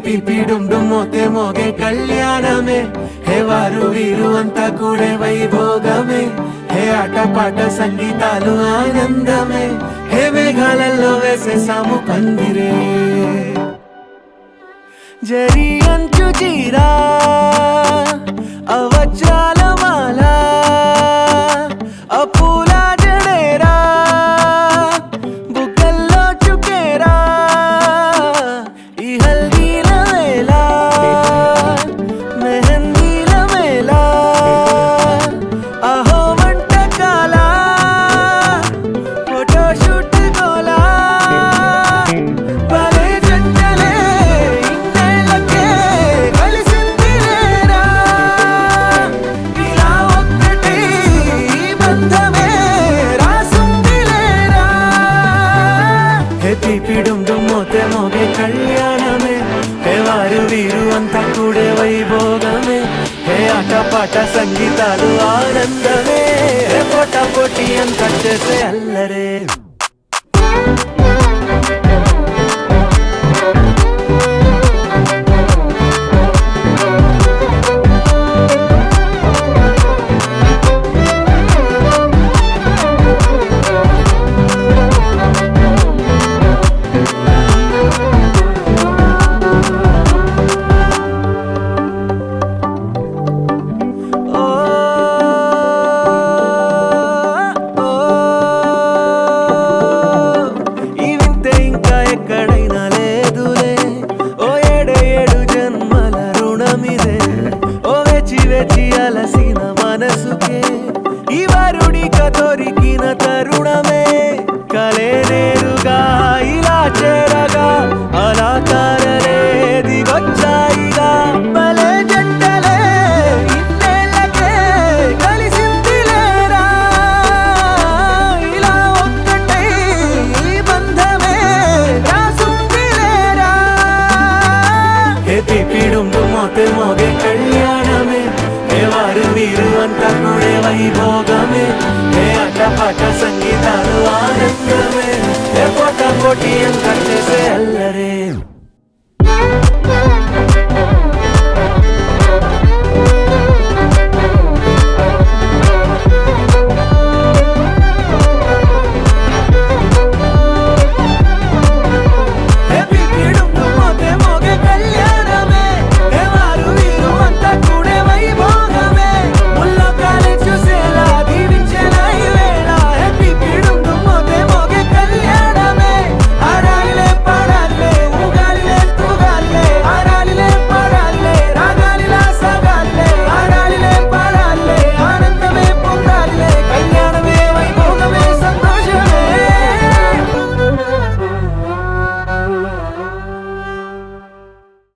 PP డుమ్ డుమ్ Mothe మోగే కళ్యాణమే హే వారు వీరు అంతా కూడే వైభోగమే హే ఆటపాట సంగీతాలు ఆనందమే హే మేఘాలలో వేసేసాము పందిరే జరి అంచు చీరా అవజ్రాల మాల అపూల జడేరా బుగ్గల్లో చుకేరా ఈ హల్దీల వేళ మెహందీల మేళ అహో వంటకాల ఫోటోషూట్ గోలా భలే జంటలే ఇన్నేళ్ళకే కలిసిందిలేరా ఇలా ఒక్కటే ఈ బంధమే రాసుందిలేరా హే పిపి డుమ్ డుమ్ మోతే మోగే కళ్యాణమే హే వారు వీరు అంతా కూడే వైభోగమే హే ఆటపాట సంగీతాలు ఆనందమే హే పోటా పోటీ అంతా చేసే అల్లరే ఈ వింతే ఇంకా ఎక్కడైనా లేదులే ఓ ఏడు జన్మల రుణమిదే ఓ వేచి వేచి అలసిన మనసుకే ఈ వరుడిక దొరికిన తరుణమే కలే నేరుగా ఇలా చేరగా అలా తారలే దిగొచ్చాయిగా భలే జంటలే ఇన్నేళ్ళకే కలిసిందిలేరా ఇలా ఒక్కటే ఈ బంధమే రాసుందిలేరా హే పిపి డుమ్ డుమ్ మోతే మోగే కళ్యాణమే హే వారు వీరు అంతా కూడే వైభోగమే హే ఆటపాట సంగీతాలు ఆనందమే హే పోటా పోటీ అంతా చేసే